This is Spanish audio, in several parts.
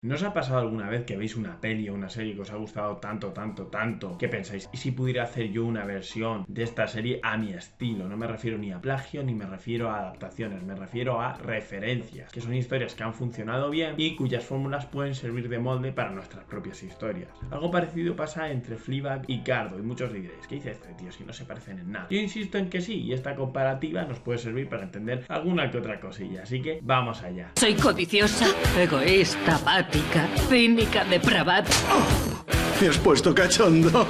¿No os ha pasado alguna vez que veis una peli o una serie que os ha gustado tanto, que pensáis, ¿y si pudiera hacer yo una versión de esta serie a mi estilo? No me refiero ni a plagio, ni me refiero a adaptaciones, me refiero a referencias, que son historias que han funcionado bien y cuyas fórmulas pueden servir de molde para nuestras propias historias. Algo parecido pasa entre Fleabag y Cardo, y muchos diréis, ¿qué dice este tío si no se parecen en nada? Yo insisto en que sí, y esta comparativa nos puede servir para entender alguna que otra cosilla, así que vamos allá. Soy codiciosa, egoísta, apática, cínica, depravada. Me has puesto cachondo.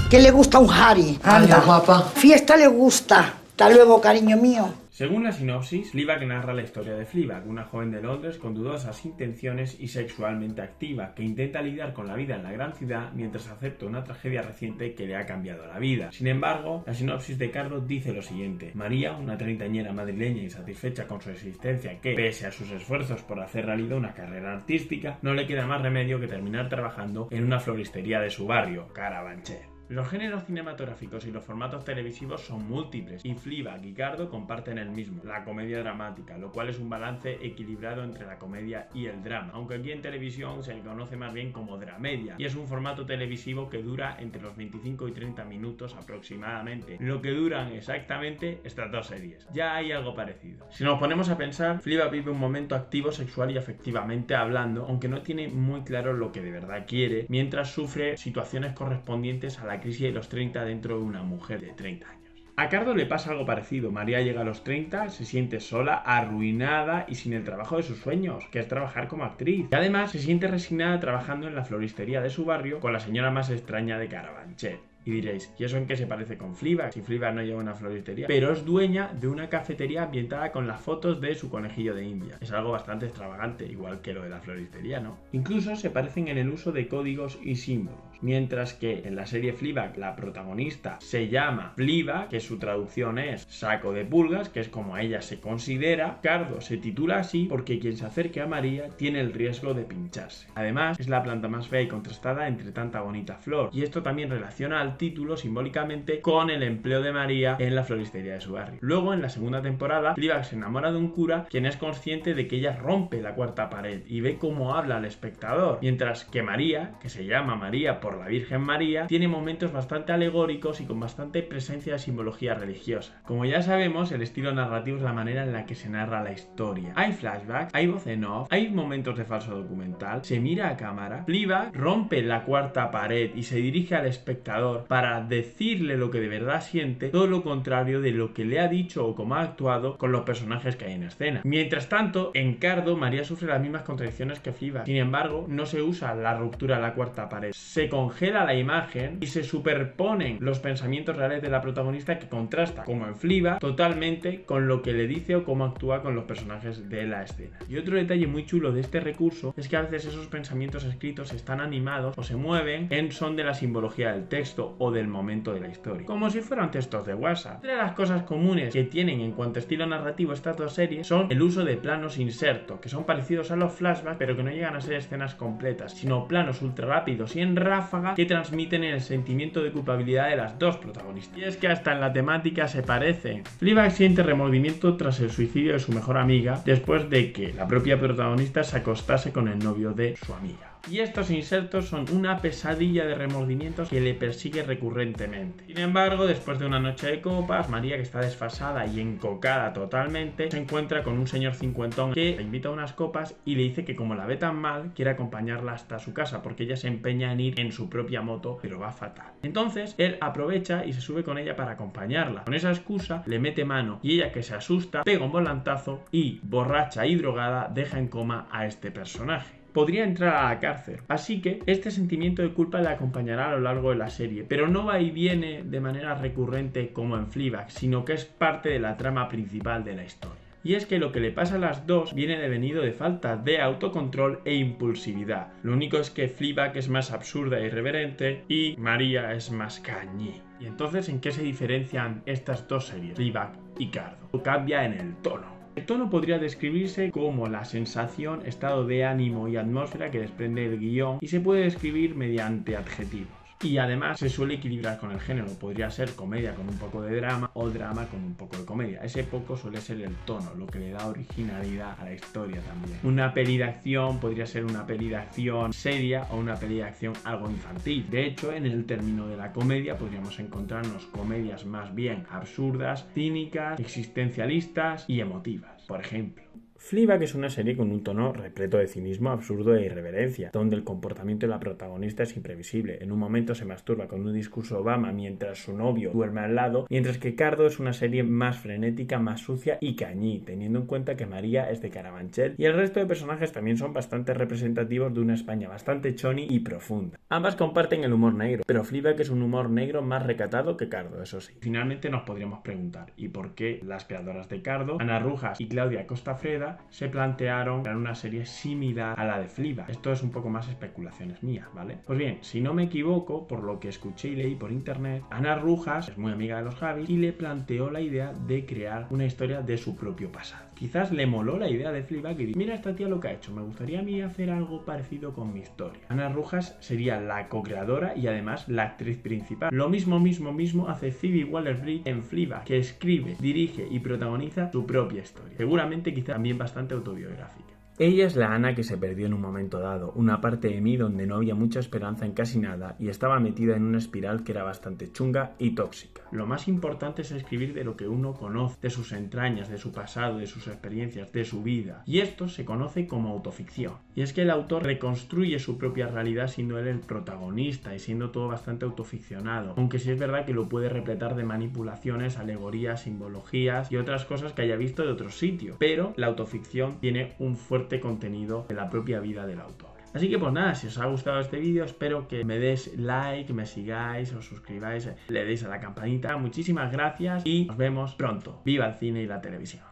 ¿Qué le gusta a un Harry? Anda, guapa. Fiesta le gusta. Hasta luego, cariño mío. Según la sinopsis, Fleabag narra la historia de Fleabag, una joven de Londres con dudosas intenciones y sexualmente activa, que intenta lidiar con la vida en la gran ciudad mientras acepta una tragedia reciente que le ha cambiado la vida. Sin embargo, la sinopsis de Cardo dice lo siguiente: María, una treintañera madrileña insatisfecha con su existencia que, pese a sus esfuerzos por hacer realidad una carrera artística, no le queda más remedio que terminar trabajando en una floristería de su barrio, Carabanchel. Los géneros cinematográficos y los formatos televisivos son múltiples y Fleabag y Cardo comparten el mismo, la comedia dramática, lo cual es un balance equilibrado entre la comedia y el drama, aunque aquí en televisión se le conoce más bien como dramedia y es un formato televisivo que dura entre los 25 y 30 minutos aproximadamente, lo que duran exactamente estas dos series. Ya hay algo parecido. Si nos ponemos a pensar, Fleabag vive un momento activo sexual y afectivamente hablando, aunque no tiene muy claro lo que de verdad quiere, mientras sufre situaciones correspondientes a la crisis de los 30 dentro de una mujer de 30 años. A Cardo le pasa algo parecido. María llega a los 30, se siente sola, arruinada y sin el trabajo de sus sueños, que es trabajar como actriz. Y además se siente resignada trabajando en la floristería de su barrio con la señora más extraña de Carabanchel. Y diréis, ¿y eso en qué se parece con Fleabag? Si Fleabag no lleva una floristería, pero es dueña de una cafetería ambientada con las fotos de su conejillo de India. Es algo bastante extravagante, igual que lo de la floristería, ¿no? Incluso se parecen en el uso de códigos y símbolos. Mientras que en la serie Fleabag la protagonista se llama Fleabag, que su traducción es saco de pulgas, que es como a ella se considera, Cardo se titula así porque quien se acerque a María tiene el riesgo de pincharse. Además, es la planta más fea y contrastada entre tanta bonita flor, y esto también relaciona al título simbólicamente con el empleo de María en la floristería de su barrio. Luego, en la segunda temporada, Fleabag se enamora de un cura quien es consciente de que ella rompe la cuarta pared y ve cómo habla al espectador, mientras que María, que se llama María por la Virgen María, tiene momentos bastante alegóricos y con bastante presencia de simbología religiosa. Como ya sabemos, el estilo narrativo es la manera en la que se narra la historia. Hay flashbacks, hay voz en off, hay momentos de falso documental, se mira a cámara. Fleabag rompe la cuarta pared y se dirige al espectador para decirle lo que de verdad siente, todo lo contrario de lo que le ha dicho o cómo ha actuado con los personajes que hay en escena. Mientras tanto, en Cardo, María sufre las mismas contradicciones que Fleabag. Sin embargo, no se usa la ruptura de la cuarta pared. Se congela la imagen y se superponen los pensamientos reales de la protagonista, que contrasta, como en Fleabag, totalmente con lo que le dice o cómo actúa con los personajes de la escena. Y otro detalle muy chulo de este recurso es que a veces esos pensamientos escritos están animados o se mueven en son de la simbología del texto o del momento de la historia, como si fueran textos de WhatsApp. Entre las cosas comunes que tienen en cuanto a estilo narrativo estas dos series son el uso de planos inserto, que son parecidos a los flashbacks pero que no llegan a ser escenas completas, sino planos ultra rápidos y en ráfaga que transmiten el sentimiento de culpabilidad de las dos protagonistas. Y es que hasta en la temática se parecen. Fleabag siente remordimiento tras el suicidio de su mejor amiga después de que la propia protagonista se acostase con el novio de su amiga. Y estos insertos son una pesadilla de remordimientos que le persigue recurrentemente. Sin embargo, después de una noche de copas, María, que está desfasada y encocada totalmente, se encuentra con un señor cincuentón que la invita a unas copas y le dice que como la ve tan mal, quiere acompañarla hasta su casa porque ella se empeña en ir en su propia moto, pero va fatal. Entonces, él aprovecha y se sube con ella para acompañarla. Con esa excusa, le mete mano y ella, que se asusta, pega un volantazo y, borracha y drogada, deja en coma a este personaje. Podría entrar a la cárcel. Así que este sentimiento de culpa le acompañará a lo largo de la serie, pero no va y viene de manera recurrente como en Fleabag, sino que es parte de la trama principal de la historia. Y es que lo que le pasa a las dos viene devenido de falta de autocontrol e impulsividad. Lo único es que Fleabag es más absurda e irreverente y María es más cañí. Y entonces, ¿en qué se diferencian estas dos series, Fleabag y Cardo? Cambia en el tono. El tono podría describirse como la sensación, estado de ánimo y atmósfera que desprende el guión y se puede describir mediante adjetivos. Y además se suele equilibrar con el género, podría ser comedia con un poco de drama o drama con un poco de comedia. Ese poco suele ser el tono, lo que le da originalidad a la historia también. Una peli de acción podría ser una peli de acción seria o una peli de acción algo infantil. De hecho, en el término de la comedia podríamos encontrarnos comedias más bien absurdas, cínicas, existencialistas y emotivas. Por ejemplo, Fleabag es una serie con un tono repleto de cinismo, absurdo e irreverencia, donde el comportamiento de la protagonista es imprevisible. En un momento se masturba con un discurso Obama mientras su novio duerme al lado, mientras que Cardo es una serie más frenética, más sucia y cañí, teniendo en cuenta que María es de Carabanchel y el resto de personajes también son bastante representativos de una España bastante choni y profunda. Ambas comparten el humor negro, pero Fleabag es un humor negro más recatado que Cardo, eso sí. Finalmente nos podríamos preguntar, ¿y por qué las creadoras de Cardo, Ana Rujas y Claudia Costafreda, se plantearon crear una serie similar a la de Fleabag? Esto es un poco más especulaciones mías, ¿vale? Pues bien, si no me equivoco, por lo que escuché y leí por internet, Ana Rujas es muy amiga de los Javis y le planteó la idea de crear una historia de su propio pasado. Quizás le moló la idea de Fleabag y dijo, mira esta tía lo que ha hecho, me gustaría a mí hacer algo parecido con mi historia. Ana Rujas sería la co-creadora y además la actriz principal. Lo mismo hace Phoebe Waller-Bridge en Fleabag, que escribe, dirige y protagoniza su propia historia. Seguramente quizá también bastante autobiográfica. Ella es la Ana que se perdió en un momento dado, una parte de mí donde no había mucha esperanza en casi nada y estaba metida en una espiral que era bastante chunga y tóxica. Lo más importante es escribir de lo que uno conoce, de sus entrañas, de su pasado, de sus experiencias, de su vida. Y esto se conoce como autoficción. Y es que el autor reconstruye su propia realidad siendo él el protagonista y siendo todo bastante autoficcionado, aunque sí es verdad que lo puede repletar de manipulaciones, alegorías, simbologías y otras cosas que haya visto de otros sitios. Pero la autoficción tiene un fuerte contenido de la propia vida del autor. Así que pues nada, si os ha gustado este vídeo espero que me des like, me sigáis, os suscribáis, le deis a la campanita. Muchísimas gracias y nos vemos pronto. ¡Viva el cine y la televisión!